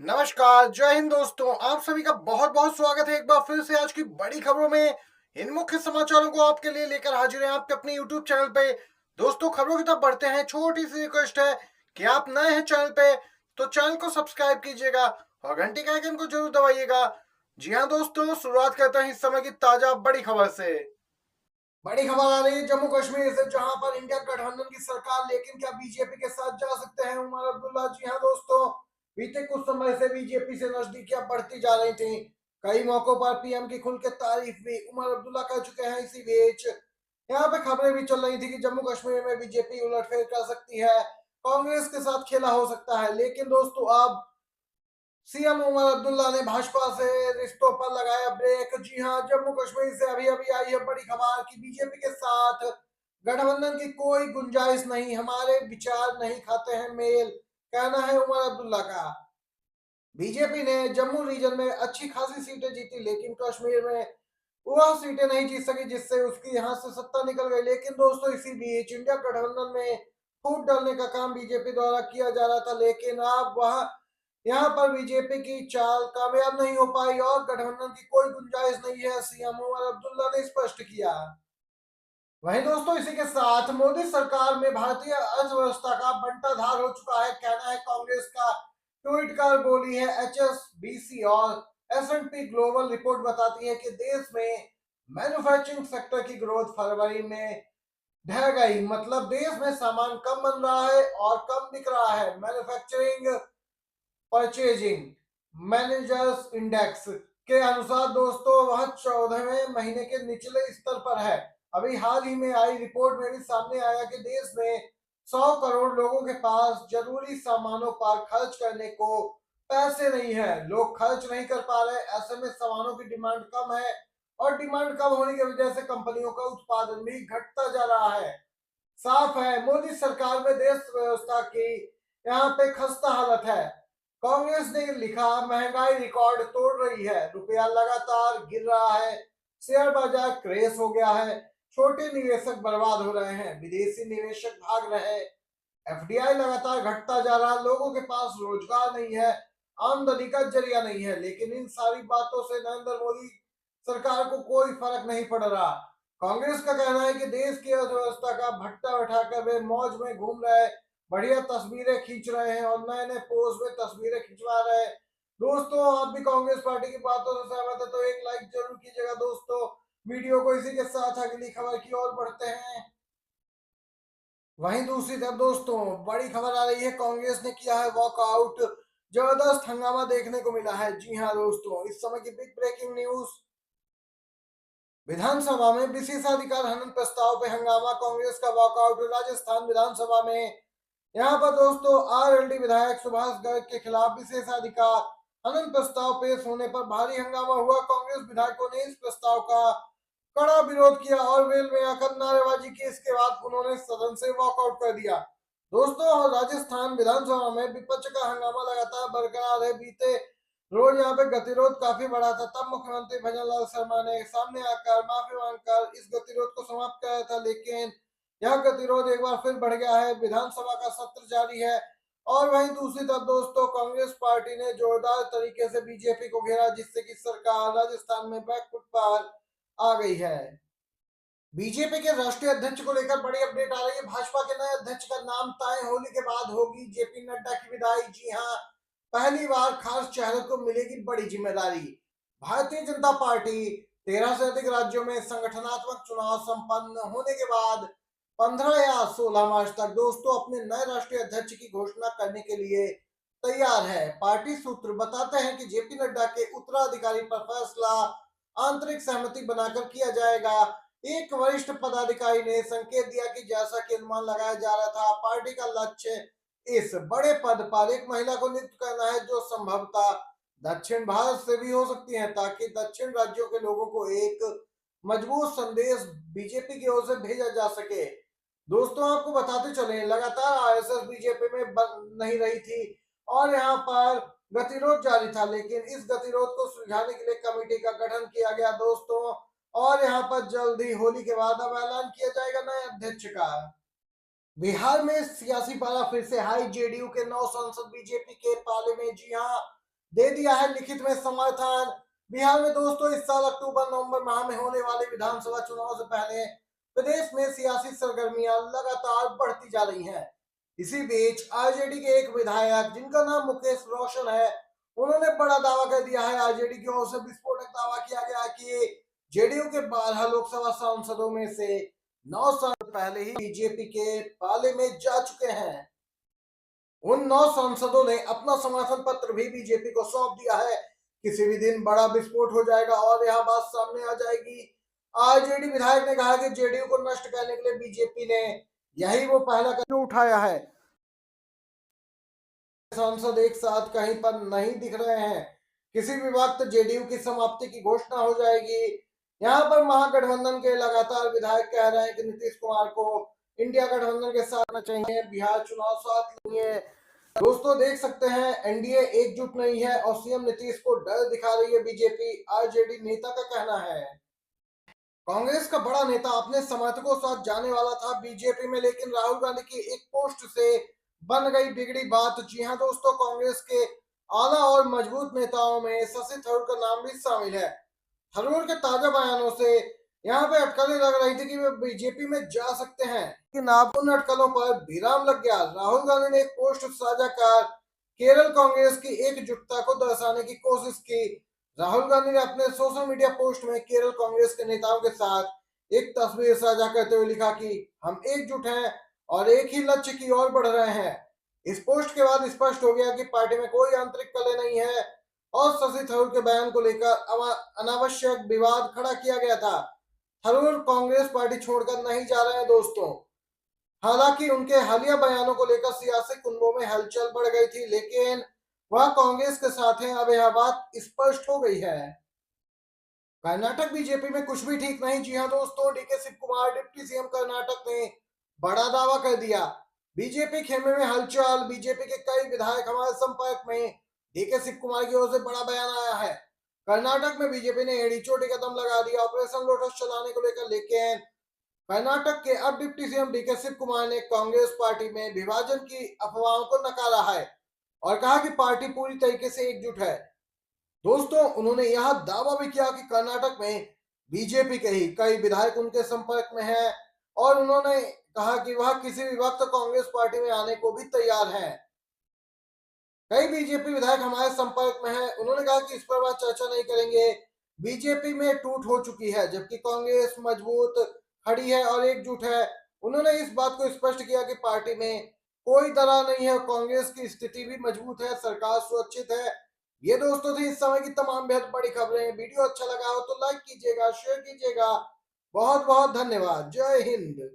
नमस्कार, जय हिंद दोस्तों। आप सभी का बहुत बहुत स्वागत है एक बार फिर से आज की बड़ी खबरों में। इन मुख्य समाचारों को आपके लिए लेकर हाजिर हैं आपके अपने YouTube चैनल पे। दोस्तों, खबरों की तरफ बढ़ते हैं। छोटी सी रिक्वेस्ट है कि आप नए हैं चैनल पे तो चैनल को सब्सक्राइब कीजिएगा और घंटी के आइकन को जरूर दबाइएगा। जी हाँ दोस्तों, शुरुआत करते हैं इस समय की ताजा बड़ी खबर से। बड़ी खबर आ रही है जम्मू कश्मीर से, जहां पर इंडिया गठबंधन की सरकार, लेकिन क्या बीजेपी के साथ जा सकते हैं उमर अब्दुल्ला? जी हाँ दोस्तों, बीते कुछ समय से बीजेपी से नजदीकियां बढ़ती जा रही थी। कई मौकों पर पीएम की खुल के तारीफ भी उमर अब्दुल्ला कर चुके हैं। इसी बीच यहाँ पे खबरें भी चल रही थी कि जम्मू कश्मीर में बीजेपी उलटफेर कर सकती है, कांग्रेस के साथ खेला हो सकता है। लेकिन दोस्तों, अब सीएम उमर अब्दुल्ला ने भाजपा से रिश्तों पर लगाया ब्रेक। जी हां, जम्मू कश्मीर से अभी अभी आई है बड़ी खबर कि बीजेपी के साथ गठबंधन की कोई गुंजाइश नहीं, हमारे विचार नहीं खाते हैं मेल, कहना है उमर अब्दुल्ला का। बीजेपी ने जम्मू रीजन में अच्छी खासी सीटें जीती, लेकिन कश्मीर में वह सीटें नहीं जीत सकी, जिससे उसकी यहां से सत्ता निकल गई। लेकिन दोस्तों, इसी बीच इंडिया गठबंधन में फूट डालने का काम बीजेपी द्वारा किया जा रहा था, लेकिन अब वह यहाँ पर बीजेपी की चाल कामयाब नहीं हो पाई और गठबंधन की कोई गुंजाइश नहीं है, सीएम उमर अब्दुल्ला ने स्पष्ट किया। वहीं दोस्तों, इसी के साथ मोदी सरकार में भारतीय अर्थव्यवस्था का बंटाधार हो चुका है, कहना है कांग्रेस का। ट्वीट कर बोली है एचएसबीसी और एस&पी ग्लोबल रिपोर्ट बताती है कि देश में मैन्युफैक्चरिंग सेक्टर की ग्रोथ फरवरी में ढह गई। मतलब देश में सामान कम बन रहा है और कम बिक रहा है। मैन्युफैक्चरिंग परचेजिंग मैनेजर्स इंडेक्स के अनुसार दोस्तों, वह 14वें महीने के निचले स्तर पर है। अभी हाल ही में आई रिपोर्ट में भी सामने आया कि देश में 100 करोड़ लोगों के पास जरूरी सामानों पर खर्च करने को पैसे नहीं है। लोग खर्च नहीं कर पा रहे, ऐसे में सामानों की डिमांड कम है और डिमांड कम होने की वजह से कंपनियों का उत्पादन भी घटता जा रहा है। साफ है, मोदी सरकार में देश व्यवस्था की यहाँ पे खस्ता हालत है। कांग्रेस ने लिखा, महंगाई रिकॉर्ड तोड़ रही है, रुपया लगातार गिर रहा है, शेयर बाजार क्रैश हो गया है, छोटे निवेशक बर्बाद हो रहे हैं, विदेशी निवेशक भाग रहे हैं, एफडीआई लगातार घटता जा रहा, लोगों के पास रोजगार नहीं है, आमदनी का जरिया नहीं है। लेकिन इन सारी बातों से नरेंद्र मोदी सरकार को कोई फर्क नहीं पड़ रहा। कांग्रेस का कहना है कि देश की अर्थव्यवस्था का भट्टा उठाकर वे मौज में घूम रहे, बढ़िया तस्वीरें खींच रहे हैं और नए नए पोज में तस्वीरें खिंचवा रहे हैं। दोस्तों, आप भी कांग्रेस पार्टी की बातों से सहमत है तो एक लाइक जरूर कीजिएगा दोस्तों। वीडियो को इसी के साथ अगली खबर की ओर बढ़ते हैं। वहीं दूसरी तरफ दोस्तों, बड़ी खबर आ रही है, कांग्रेस ने किया है वॉकआउट। जबरदस्त हंगामा देखने को मिला है। जी हां दोस्तों, इस समय की बिग ब्रेकिंग न्यूज। विधानसभा में विशेषाधिकार हनन प्रस्ताव पे हंगामा, कांग्रेस का वॉकआउट राजस्थान विधानसभा में। यहाँ पर दोस्तों, आरएलडी विधायक सुभाष गर्ग के खिलाफ विशेषाधिकार हनन प्रस्ताव पेश होने पर भारी हंगामा हुआ। कांग्रेस विधायकों ने इस प्रस्ताव का कड़ा विरोध किया और वेल में आकर नारेबाजी की। इसके बाद उन्होंने सदन से वॉकआउट कर दिया। दोस्तों, राजस्थान विधानसभा में विपक्ष का हंगामा लगातार बरकरार है। बीते रोज यहाँ पे गतिरोध काफी बढ़ा था, तब मुख्यमंत्री भजनलाल शर्मा ने सामने आकर माफी मांगकर इस गतिरोध को समाप्त कराया था। लेकिन यह गतिरोध एक बार फिर बढ़ गया है। विधानसभा का सत्र जारी है और वहीं दूसरी तरफ दोस्तों, कांग्रेस पार्टी ने जोरदार तरीके से बीजेपी को घेरा, जिससे कि सरकार राजस्थान में बैकफुट पर आ गई है। बीजेपी के राष्ट्रीय अध्यक्ष को लेकर बड़ी अपडेट आ रही है। भाजपा के नए अध्यक्ष का नाम तय होने के बाद होगी जेपी नड्डा की विदाई। जी हां, पहली बार खास चेहरे को मिलेगी बड़ी जिम्मेदारी। भारतीय जनता पार्टी 13 से अधिक राज्यों में संगठनात्मक चुनाव संपन्न होने के बाद 15 या 16 मार्च तक दोस्तों अपने नए राष्ट्रीय अध्यक्ष की घोषणा करने के लिए तैयार है। पार्टी सूत्र बताते हैं कि जेपी नड्डा के उत्तराधिकारी पर फैसला आंतरिक सहमति बनाकर किया जाएगा। एक वरिष्ठ पदाधिकारी ने संकेत दिया कि जैसा कि अनुमान लगाया जा रहा था, पार्टी का लक्ष्य इस बड़े पद पर एक महिला को नियुक्त करना है, जो संभवतः दक्षिण भारत से भी हो सकती है, ताकि दक्षिण राज्यों के लोगों को एक मजबूत संदेश बीजेपी की ओर से भेजा जा सके। दोस्तों, आपको बताते चले, लगातार आरएसएस बीजेपी में बन नहीं रही थी और यहाँ पर गतिरोध जारी था, लेकिन इस गतिरोध को सुलझाने के लिए कमेटी का गठन किया गया दोस्तों। और यहाँ पर जल्द ही होली के बाद अब ऐलान किया जाएगा नए अध्यक्ष का। बिहार में सियासी पारा फिर से हाई, जेडीयू के 9 सांसद बीजेपी के पाले में। जी हाँ, दे दिया है लिखित में समर्थन। बिहार में दोस्तों इस साल अक्टूबर नवंबर माह में होने वाले विधानसभा चुनाव से पहले प्रदेश में सियासी सरगर्मियां लगातार बढ़ती जा रही हैं। इसी बीच आरजेडी के एक विधायक जिनका नाम मुकेश रोशन है, उन्होंने बड़ा दावा कर दिया है। आरजेडी की ओर से विस्फोटक दावा किया गया कि जेडीयू के 12 लोकसभा सांसदों में से 9 साल पहले ही बीजेपी के पाले में जा चुके हैं। उन 9 सांसदों ने अपना समर्थन पत्र भी बीजेपी को सौंप दिया है। किसी भी दिन बड़ा विस्फोट हो जाएगा और यह बात सामने आ जाएगी। आरजेडी विधायक ने कहा कि जेडीयू को नष्ट करने के लिए बीजेपी ने यही वो पहला कदम उठाया है। सांसद एक साथ कहीं पर नहीं दिख रहे हैं। किसी भी वक्त जेडीयू की समाप्ति की घोषणा हो जाएगी। यहाँ पर महागठबंधन के लगातार विधायक कह रहे हैं कि नीतीश कुमार को इंडिया गठबंधन के साथ आना चाहिए, बिहार चुनाव साथ लिए। दोस्तों देख सकते हैं एनडीए एकजुट नहीं है और सीएम नीतीश को डर दिखा रही है बीजेपी। आरजेडी नेता का कहना है कांग्रेस का बड़ा नेता अपने समर्थकों के साथ जाने वाला था बीजेपी में, लेकिन राहुल गांधी की एक पोस्ट से बन गई बिगड़ी बात। जी हां दोस्तों, कांग्रेस के आला और मजबूत नेताओं में शशि थरूर का नाम भी शामिल है। थरूर के ताजा बयानों से यहाँ पे अटकलें लग रही थी कि वे बीजेपी में जा सकते हैं, लेकिन अब उन अटकलों पर विराम लग गया। राहुल गांधी ने एक पोस्ट साझा कर केरल कांग्रेस की एकजुटता को दर्शाने की कोशिश की। राहुल गांधी ने अपने सोशल मीडिया पोस्ट में केरल कांग्रेस के नेताओं के साथ एक तस्वीर साझा करते हुए लिखा कि हम एकजुट हैं और एक ही लक्ष्य की ओर बढ़ रहे हैं। इस पोस्ट के बाद स्पष्ट हो गया कि पार्टी में कोई आंतरिक कलह नहीं है और शशि थरूर के बयान को लेकर अनावश्यक विवाद खड़ा किया गया था। थरूर कांग्रेस पार्टी छोड़कर नहीं जा रहे हैं दोस्तों। हालांकि उनके हालिया बयानों को लेकर सियासी कुंभों में हलचल बढ़ गई थी, लेकिन वह कांग्रेस के साथ हैं। अब यह बात स्पष्ट हो गई है। कर्नाटक बीजेपी में कुछ भी ठीक नहीं। जी हां दोस्तों, DK Shivakumar deputy CM Karnataka ने बड़ा दावा कर दिया। बीजेपी खेमे में हलचल। बीजेपी के कई विधायक हमारे संपर्क में। डीके शिव कुमार की ओर से बड़ा बयान आया है। कर्नाटक में बीजेपी ने एड़ी चोटी का दम लगा दिया ऑपरेशन लोटस चलाने को लेकर, लेकिन कर्नाटक के अब deputy CM DK Shivakumar ने कांग्रेस पार्टी में विभाजन की अफवाहों को नकारा है और कहा कि पार्टी पूरी तरीके से एकजुट है। दोस्तों उन्होंने यह दावा भी किया कि कर्नाटक में बीजेपी के ही कई विधायक उनके संपर्क में हैं और उन्होंने कहा कि वह किसी भी वक्त कांग्रेस पार्टी में आने को भी तैयार हैं। कई बीजेपी विधायक हमारे संपर्क में हैं। उन्होंने कहा कि इस पर वह चर्चा नहीं करेंगे। बीजेपी में टूट हो चुकी है जबकि कांग्रेस मजबूत खड़ी है और एकजुट है। उन्होंने इस बात को स्पष्ट किया कि पार्टी में कोई दरार नहीं है। कांग्रेस की स्थिति भी मजबूत है, सरकार सुरक्षित है। ये दोस्तों थी इस समय की तमाम बेहद बड़ी खबरें। वीडियो अच्छा लगा हो तो लाइक कीजिएगा, शेयर कीजिएगा। बहुत बहुत धन्यवाद। जय हिंद।